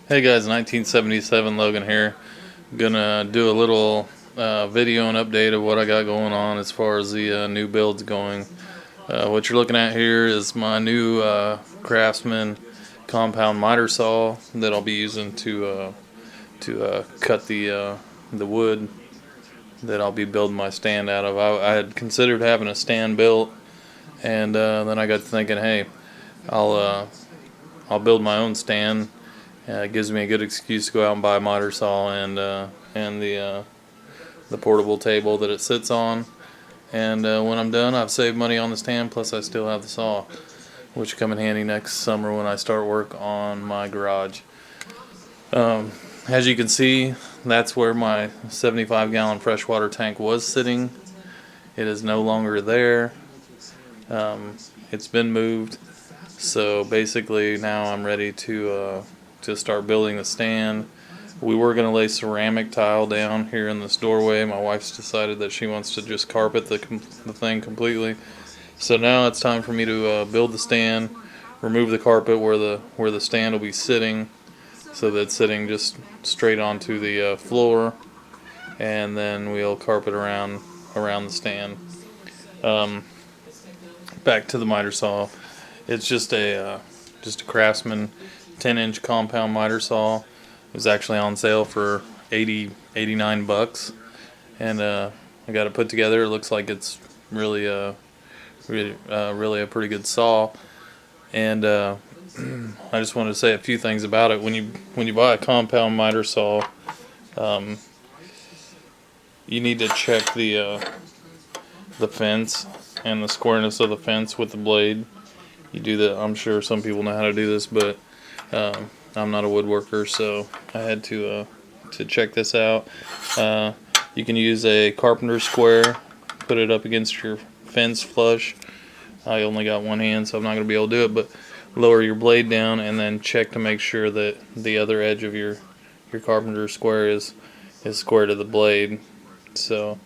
Hey guys, 1977 Logan here. Gonna do a little video and update of what I got going on as far as the new builds going. What you're looking at here is my new Craftsman compound miter saw that I'll be using to cut the wood that I'll be building my stand out of. I had considered having a stand built, and then I got to thinking, hey, I'll build my own stand. It gives me a good excuse to go out and buy a miter saw and the portable table that it sits on. And when I'm done, I've saved money on the stand. Plus, I still have the saw, which will come in handy next summer when I start work on my garage. As you can see, that's where my 75-gallon freshwater tank was sitting. It is no longer there. It's been moved. So basically, now I'm ready to start building the stand. We were going to lay ceramic tile down here in this doorway. My wife's decided that she wants to just carpet the thing completely. So now it's time for me to build the stand, remove the carpet where the stand will be sitting, so that it's sitting just straight onto the floor, and then we'll carpet around the stand. Back to the miter saw. It's just a Craftsman 10-inch compound miter saw. It was actually on sale for 89 bucks, and I got it put together. It looks like it's really a pretty good saw. And I just wanted to say a few things about it. When you buy a compound miter saw, you need to check the fence and the squareness of the fence with the blade. You do that. I'm sure some people know how to do this, but I'm not a woodworker, so I had to check this out. You can use a carpenter square, put it up against your fence flush. I only got one hand, so I'm not going to be able to do it, but lower your blade down and then check to make sure that the other edge of your carpenter square is square to the blade, so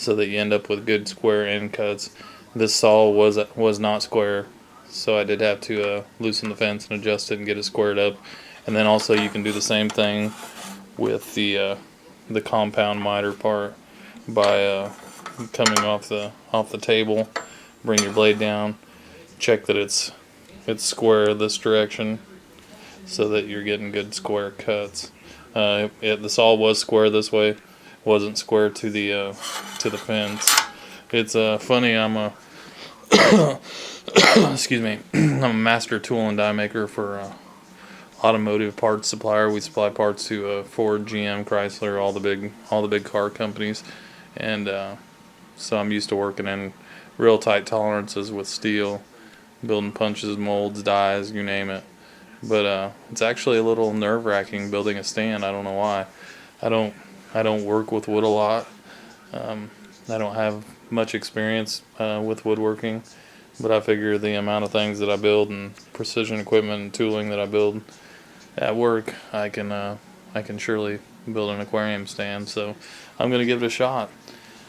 that you end up with good square end cuts. This saw was not square, so I did have to loosen the fence and adjust it and get it squared up. And then also you can do the same thing with the compound miter part by coming off the table. Bring your blade down, check that it's square this direction, so that you're getting good square cuts. The saw was square this way, wasn't square to the fence. It's funny. I'm a excuse me. I'm a master tool and die maker for automotive parts supplier. We supply parts to Ford, GM, Chrysler, all the big car companies, and so I'm used to working in real tight tolerances with steel, building punches, molds, dies, you name it. But it's actually a little nerve-wracking building a stand. I don't know why. I don't work with wood a lot. I don't have much experience with woodworking, but I figure the amount of things that I build and precision equipment and tooling that I build at work, I can surely build an aquarium stand. So I'm gonna give it a shot.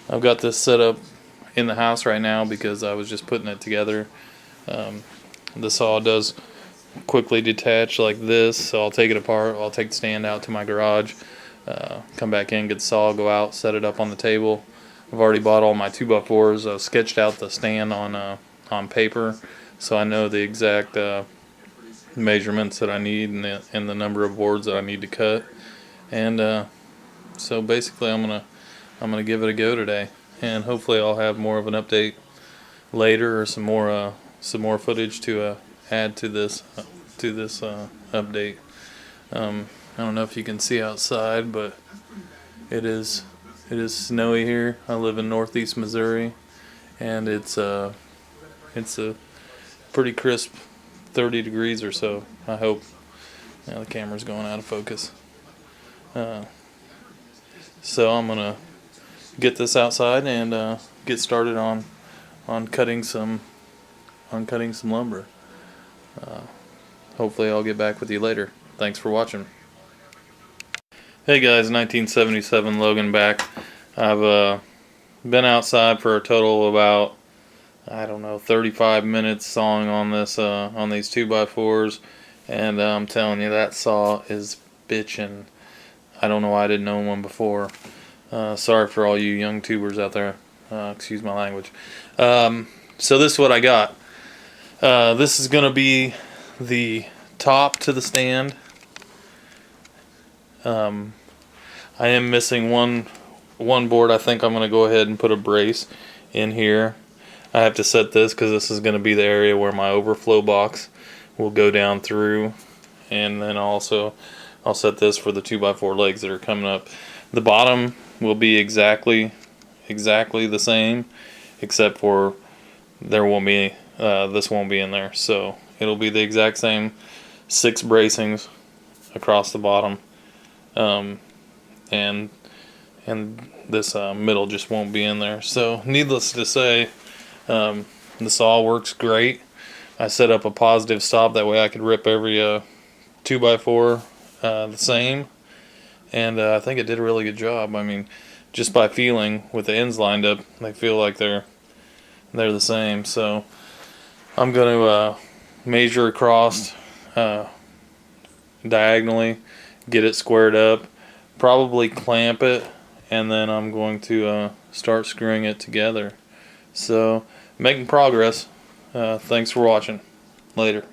I've got this set up in the house right now because I was just putting it together. The saw does quickly detach like this, so I'll take it apart. I'll take the stand out to my garage, come back in, get the saw, go out, set it up on the table. I've already bought all my 2x4s. I've sketched out the stand on paper, so I know the exact measurements that I need and the number of boards that I need to cut. And so basically, I'm gonna give it a go today, and hopefully I'll have more of an update later, or some more footage to add to this update. I don't know if you can see outside, but it is snowy here. I live in northeast Missouri, and it's a pretty crisp 30 degrees or so. I hope. The camera's going out of focus. So I'm gonna get this outside and get started on cutting some lumber. Hopefully I'll get back with you later. Thanks for watching. Hey guys, 1977 Logan back. I've been outside for a total of about, I don't know, 35 minutes sawing on this on these 2x4s, and I'm telling you, that saw is bitch, and I don't know why I didn't own one before. Sorry for all you young tubers out there. Excuse my language. So this is what I got. This is going to be the top to the stand. I am missing one board. I think I'm going to go ahead and put a brace in here. I have to set this because this is going to be the area where my overflow box will go down through, and then also I'll set this for the 2x4 legs that are coming up. The bottom will be exactly the same, except for there won't be this won't be in there, so it'll be the exact same 6 bracings across the bottom, and this middle just won't be in there. So needless to say, this all works great. I set up a positive stop, that way I could rip every 2x4 the same, and I think it did a really good job. I mean, just by feeling with the ends lined up, they feel like they're the same. So I'm going to measure across diagonally, get it squared up, probably clamp it, and then I'm going to start screwing it together. So making progress. Thanks for watching. Later.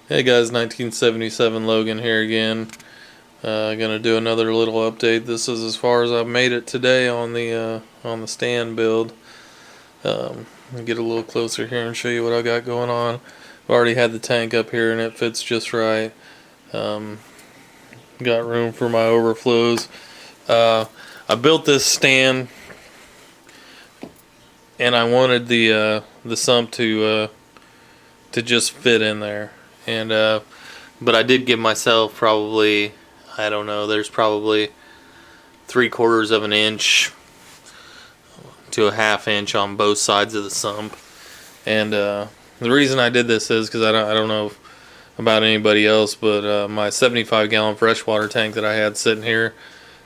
Hey guys, 1977 Logan here again. Gonna do another little update. This is as far as I've made it today on the stand build. I'll get a little closer here and show you what I got going on. I've already had the tank up here and it fits just right. Got room for my overflows. I built this stand, and I wanted the sump to just fit in there, and but I did give myself probably, I don't know, there's probably 3/4 of an inch to a 1/2 inch on both sides of the sump. And the reason I did this is because I don't know about anybody else, but my 75-gallon freshwater tank that I had sitting here,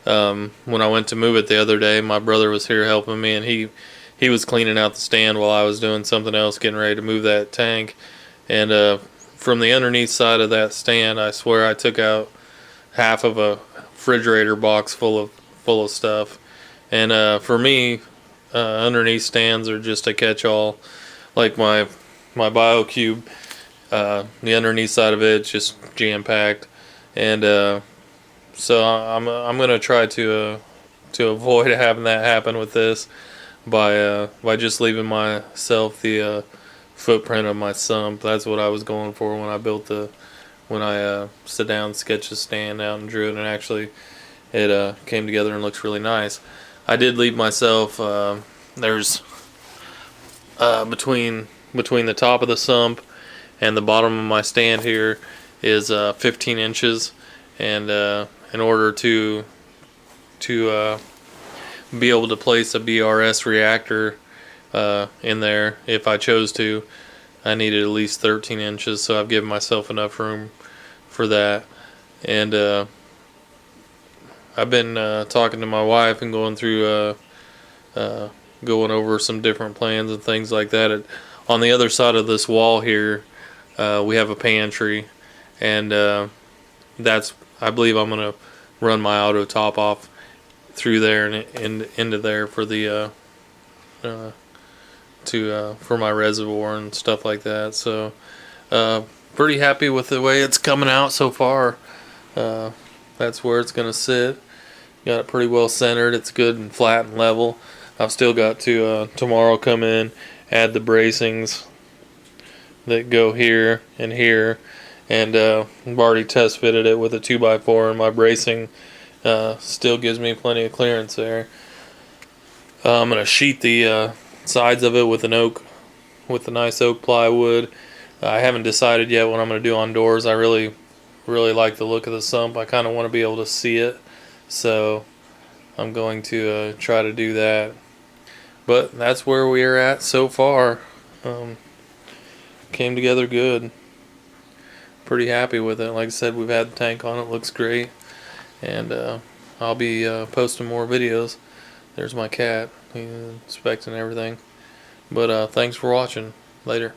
when I went to move it the other day, my brother was here helping me, and he was cleaning out the stand while I was doing something else, getting ready to move that tank. And from the underneath side of that stand, I swear I took out half of a refrigerator box full of stuff. And for me, underneath stands are just a catch-all. Like my BioCube, the underneath side of it's just jam-packed. And so I'm gonna try to avoid having that happen with this by just leaving myself the footprint of my sump. That's what I was going for when I sit down, sketched the stand out, and drew it, and actually it came together and looks really nice. I did leave myself there's between the top of the sump and the bottom of my stand here is 15 inches, and in order to be able to place a BRS reactor in there, if I chose to, I needed at least 13 inches, so I've given myself enough room for that. And I've been talking to my wife and going through going over some different plans and things like that. On the other side of this wall here, we have a pantry, and I believe I'm gonna run my auto top off through there and into there for the for my reservoir and stuff like that. So pretty happy with the way it's coming out so far. That's where it's gonna sit. Got it pretty well centered. It's good and flat and level. I've still got to tomorrow come in, add the bracings that go here and here, and I've already test fitted it with a 2x4, and my bracing still gives me plenty of clearance there. I'm gonna sheet the sides of it with the nice oak plywood. I haven't decided yet what I'm gonna do on doors. I really like the look of the sump. I kind of want to be able to see it, so I'm going to try to do that. But that's where we're at so far. Came together good. Pretty happy with it. Like I said, we've had the tank on it. Looks great. And I'll be posting more videos. There's my cat. He's inspecting everything. But thanks for watching. Later.